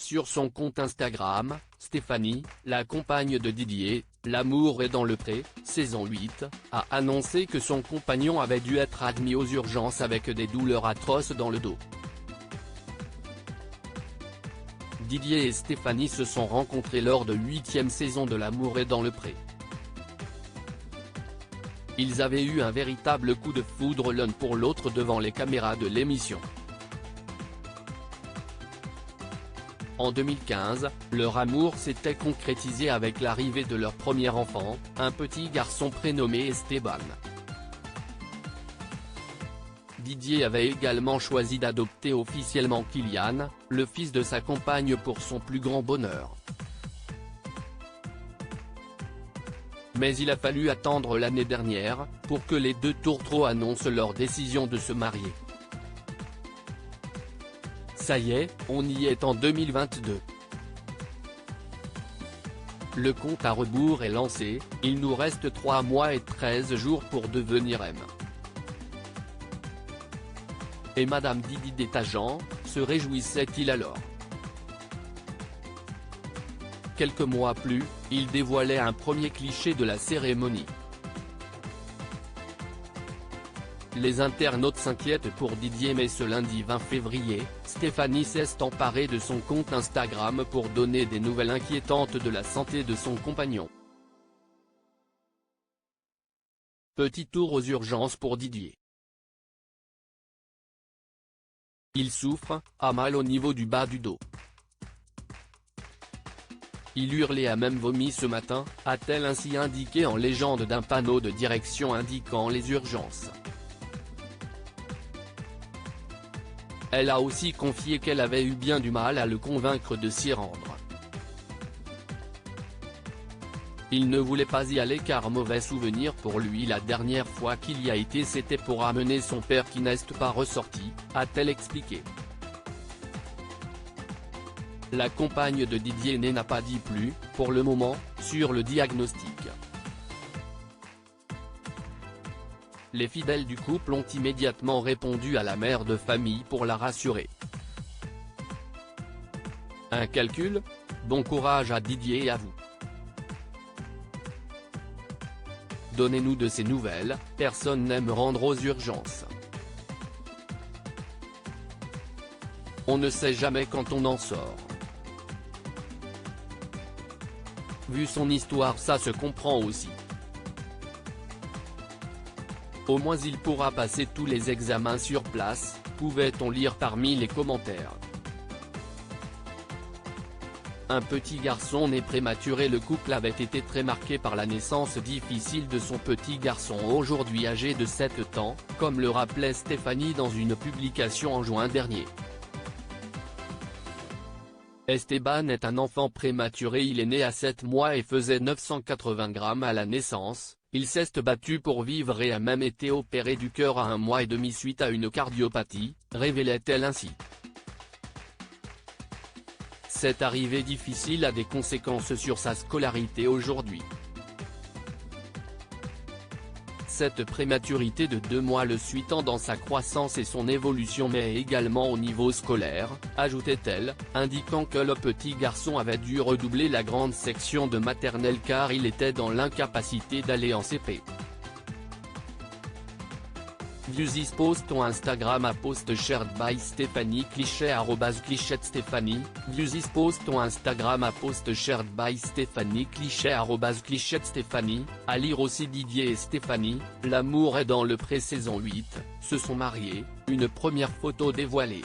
sur son compte Instagram, Stéphanie, la compagne de Didier, L'amour est dans le pré, saison 8, a annoncé que son compagnon avait dû être admis aux urgences avec des douleurs atroces dans le dos. Didier et Stéphanie se sont rencontrés lors de 8e saison de L'amour est dans le pré. Ils avaient eu un véritable coup de foudre l'un pour l'autre devant les caméras de l'émission. En 2015, leur amour s'était concrétisé avec l'arrivée de leur premier enfant, un petit garçon prénommé Esteban. Didier avait également choisi d'adopter officiellement Kylian, le fils de sa compagne pour son plus grand bonheur. Mais il a fallu attendre l'année dernière, pour que les deux tourtereaux annoncent leur décision de se marier. Ça y est, on y est en 2022. Le compte à rebours est lancé, il nous reste 3 mois et 13 jours pour devenir M. Et Madame Didi Détagent, se réjouissait-il alors. Quelques mois plus, il dévoilait un premier cliché de la cérémonie. Les internautes s'inquiètent pour Didier mais ce lundi 20 février, Stéphanie s'est emparée de son compte Instagram pour donner des nouvelles inquiétantes de la santé de son compagnon. Petit tour aux urgences pour Didier. Il souffre, a mal au niveau du bas du dos. Il hurlait a même vomi ce matin, a-t-elle ainsi indiqué en légende d'un panneau de direction indiquant les urgences. Elle a aussi confié qu'elle avait eu bien du mal à le convaincre de s'y rendre. Il ne voulait pas y aller car mauvais souvenir pour lui, la dernière fois qu'il y a été c'était pour amener son père qui n'est pas ressorti, a-t-elle expliqué. La compagne de Didier n'a pas dit plus, pour le moment, sur le diagnostic. Les fidèles du couple ont immédiatement répondu à la mère de famille pour la rassurer. Un calcul ? Bon courage à Didier et à vous. Donnez-nous de ces nouvelles, personne n'aime rendre aux urgences. On ne sait jamais quand on en sort. Vu son histoire ça se comprend aussi. Au moins il pourra passer tous les examens sur place, pouvait-on lire parmi les commentaires. Un petit garçon né prématuré. Le couple avait été très marqué par la naissance difficile de son petit garçon aujourd'hui âgé de 7 ans, comme le rappelait Stéphanie dans une publication en juin dernier. Esteban est un enfant prématuré, il est né à 7 mois et faisait 980 grammes à la naissance, il s'est battu pour vivre et a même été opéré du cœur à 1 mois et demi suite à une cardiopathie, révélait-elle ainsi. Cette arrivée difficile a des conséquences sur sa scolarité aujourd'hui. Cette prématurité de 2 mois le suit tant dans sa croissance et son évolution mais également au niveau scolaire, ajoutait-elle, indiquant que le petit garçon avait dû redoubler la grande section de maternelle car il était dans l'incapacité d'aller en CP. Views is post on Instagram a post shared by Stéphanie cliché @clichette Stéphanie, Views is post on Instagram a post shared by Stéphanie cliché @clichette Stéphanie, à lire aussi Didier et Stéphanie, L'amour est dans le pré saison 8, se sont mariés, une première photo dévoilée.